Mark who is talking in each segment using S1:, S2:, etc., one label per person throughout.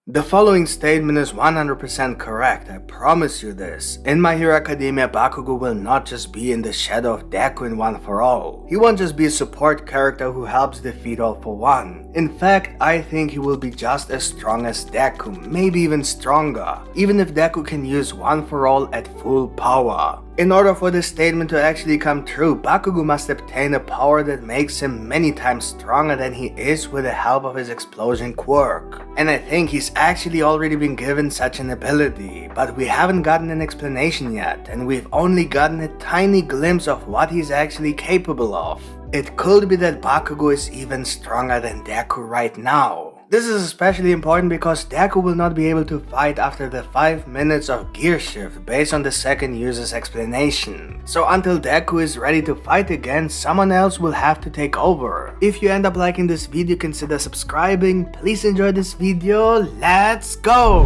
S1: The following statement is 100% correct, I promise you this. In My Hero Academia, Bakugo will not just be in the shadow of Deku in One For All. He won't just be a support character who helps defeat All For One. In fact, I think he will be just as strong as Deku, maybe even stronger, even if Deku can use One For All at full power. In order for this statement to actually come true, Bakugo must obtain a power that makes him many times stronger than he is with the help of his explosion quirk. And I think he's actually already been given such an ability, but we haven't gotten an explanation yet, and we've only gotten a tiny glimpse of what he's actually capable of. It could be that Bakugo is even stronger than Deku right now. This is especially important because Deku will not be able to fight after the 5 minutes of gear shift based on the second user's explanation. So until Deku is ready to fight again, someone else will have to take over. If you end up liking this video, consider subscribing. Please enjoy this video. Let's go!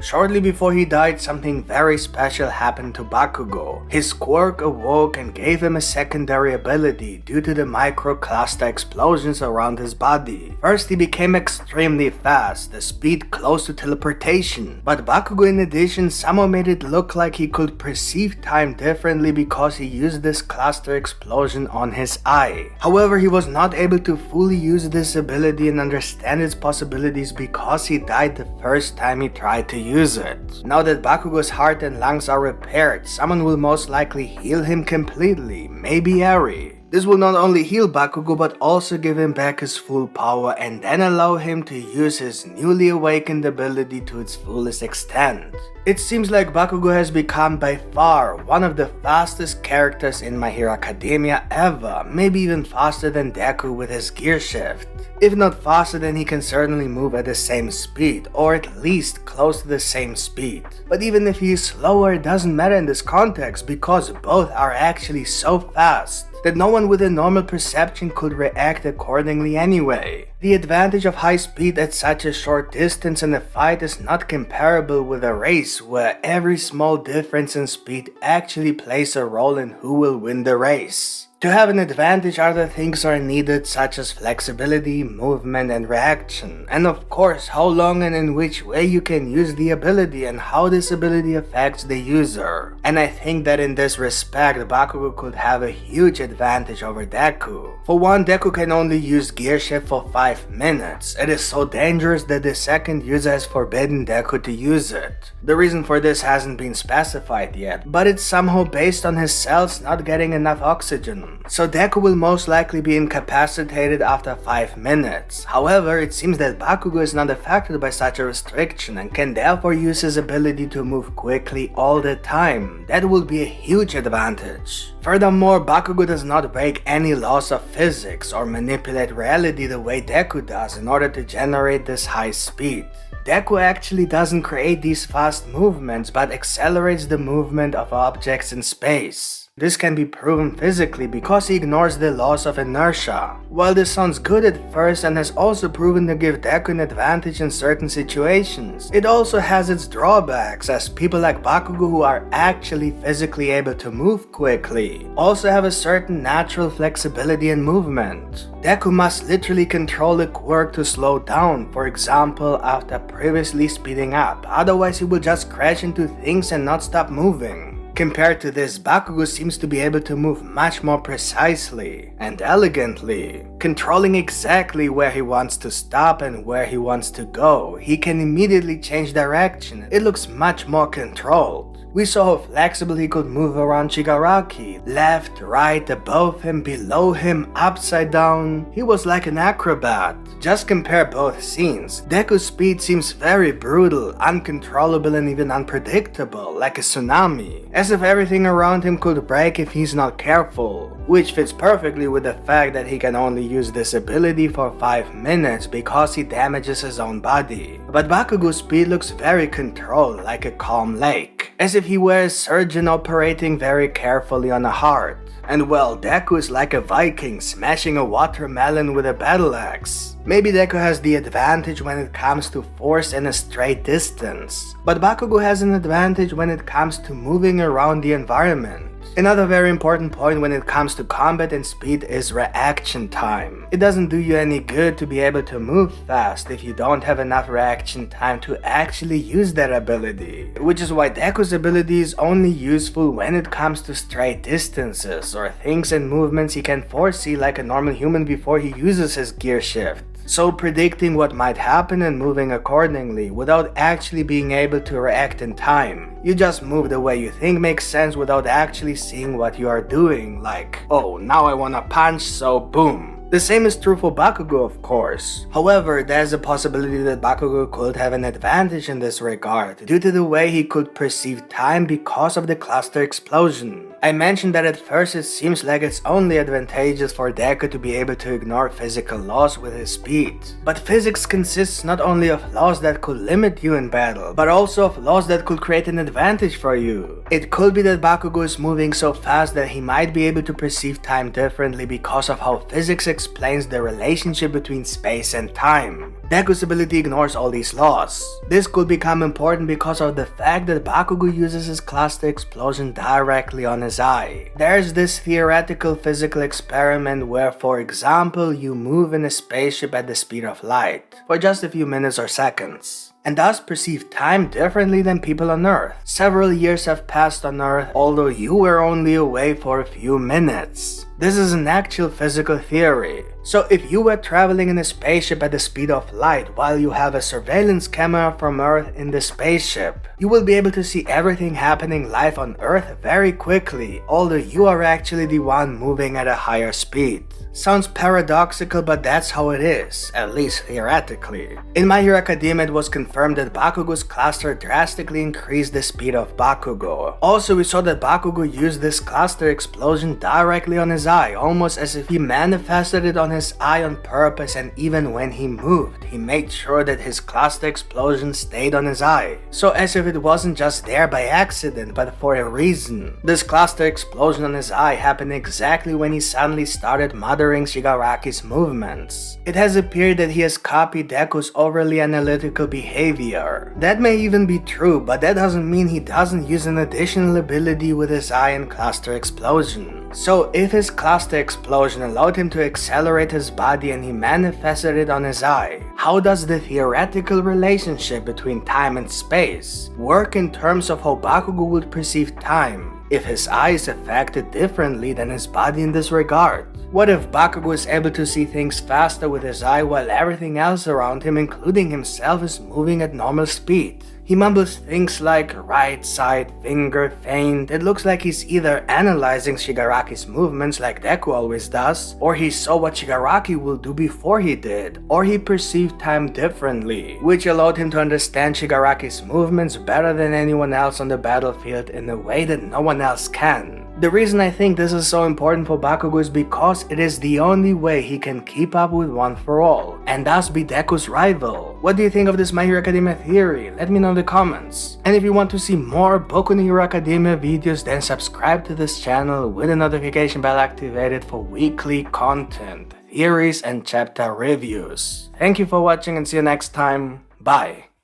S1: Shortly before he died, something very special happened to Bakugo. His quirk awoke and gave him a secondary ability due to the microcluster explosions around his body. First, he became extremely fast, the speed close to teleportation. But Bakugo in addition somehow made it look like he could perceive time differently because he used this cluster explosion on his eye. However, he was not able to fully use this ability and understand its possibilities because he died the first time he tried to use it. Now that Bakugo's heart and lungs are repaired, someone will most likely heal him completely, maybe Eri. This will not only heal Bakugo but also give him back his full power and then allow him to use his newly awakened ability to its fullest extent. It seems like Bakugo has become by far one of the fastest characters in My Hero Academia ever, maybe even faster than Deku with his gear shift. If not faster, then he can certainly move at the same speed, or at least close to the same speed. But even if he is slower, it doesn't matter in this context because both are actually so fast that no one with a normal perception could react accordingly anyway. The advantage of high speed at such a short distance in a fight is not comparable with a race where every small difference in speed actually plays a role in who will win the race. To have an advantage, other things are needed such as flexibility, movement and reaction, and of course how long and in which way you can use the ability and how this ability affects the user. And I think that in this respect, Bakugo could have a huge advantage over Deku. For one, Deku can only use gear shift for 5 minutes. It is so dangerous that the second user has forbidden Deku to use it. The reason for this hasn't been specified yet, but it's somehow based on his cells not getting enough oxygen. So Deku will most likely be incapacitated after 5 minutes. However, it seems that Bakugo is not affected by such a restriction and can therefore use his ability to move quickly all the time. That will be a huge advantage. Furthermore, Bakugo does not break any laws of physics or manipulate reality the way Deku does in order to generate this high speed. Deku actually doesn't create these fast movements but accelerates the movement of objects in space. This can be proven physically because he ignores the laws of inertia. While this sounds good at first and has also proven to give Deku an advantage in certain situations, it also has its drawbacks as people like Bakugo who are actually physically able to move quickly also have a certain natural flexibility in movement. Deku must literally control a quirk to slow down, for example after previously speeding up, otherwise he will just crash into things and not stop moving. Compared to this, Bakugo seems to be able to move much more precisely and elegantly, controlling exactly where he wants to stop and where he wants to go. He can immediately change direction. It looks much more controlled. We saw how flexible he could move around Shigaraki, left, right, above him, below him, upside down. He was like an acrobat. Just compare both scenes. Deku's speed seems very brutal, uncontrollable and even unpredictable, like a tsunami, as if everything around him could break if he's not careful, which fits perfectly with the fact that he can only use this ability for 5 minutes because he damages his own body. But Bakugo's speed looks very controlled, like a calm lake, as if he were a surgeon operating very carefully on a heart. And well, Deku is like a Viking smashing a watermelon with a battle axe. Maybe Deku has the advantage when it comes to force in a straight distance, but Bakugo has an advantage when it comes to moving around the environment. Another very important point when it comes to combat and speed is reaction time. It doesn't do you any good to be able to move fast if you don't have enough reaction time to actually use that ability. Which is why Deku's ability is only useful when it comes to straight distances or things and movements he can foresee like a normal human before he uses his gear shift. So predicting what might happen and moving accordingly without actually being able to react in time. You just move the way you think makes sense without actually seeing what you are doing, like, oh, now I wanna punch, so boom. The same is true for Bakugo, of course. However, there's a possibility that Bakugo could have an advantage in this regard, due to the way he could perceive time because of the cluster explosion. I mentioned that at first it seems like it's only advantageous for Deku to be able to ignore physical laws with his speed. But physics consists not only of laws that could limit you in battle, but also of laws that could create an advantage for you. It could be that Bakugo is moving so fast that he might be able to perceive time differently because of how physics explains the relationship between space and time. Deku's ability ignores all these laws. This could become important because of the fact that Bakugo uses his cluster explosion directly on his eye. There's this theoretical physical experiment where, for example, you move in a spaceship at the speed of light for just a few minutes or seconds, and thus perceive time differently than people on Earth. Several years have passed on Earth, although you were only away for a few minutes. This is an actual physical theory. So if you were traveling in a spaceship at the speed of light while you have a surveillance camera from Earth in the spaceship, you will be able to see everything happening live on Earth very quickly, although you are actually the one moving at a higher speed. Sounds paradoxical, but that's how it is, at least theoretically. In My Hero Academia, it was confirmed that Bakugo's cluster drastically increased the speed of Bakugo. Also, we saw that Bakugo used this cluster explosion directly on his eye, almost as if he manifested it on his eye on purpose, and even when he moved, he made sure that his cluster explosion stayed on his eye. So as if it wasn't just there by accident, but for a reason. This cluster explosion on his eye happened exactly when he suddenly started muttering Shigaraki's movements. It has appeared that he has copied Deku's overly analytical behavior. That may even be true, but that doesn't mean he doesn't use an additional ability with his eye and cluster explosion. So if his cluster explosion allowed him to accelerate his body and he manifested it on his eye, how does the theoretical relationship between time and space work in terms of how Bakugo would perceive time if his eye is affected differently than his body in this regard? What if Bakugo is able to see things faster with his eye while everything else around him, including himself, is moving at normal speed? He mumbles things like right side, finger, feint. It looks like he's either analyzing Shigaraki's movements like Deku always does, or he saw what Shigaraki will do before he did, or he perceived time differently, which allowed him to understand Shigaraki's movements better than anyone else on the battlefield in a way that no one else can. The reason I think this is so important for Bakugo is because it is the only way he can keep up with One For All, and thus be Deku's rival. What do you think of this My Hero Academia theory? Let me know in the comments. And if you want to see more Boku no Hero Academia videos, then subscribe to this channel with the notification bell activated for weekly content, theories, and chapter reviews. Thank you for watching and see you next time. Bye.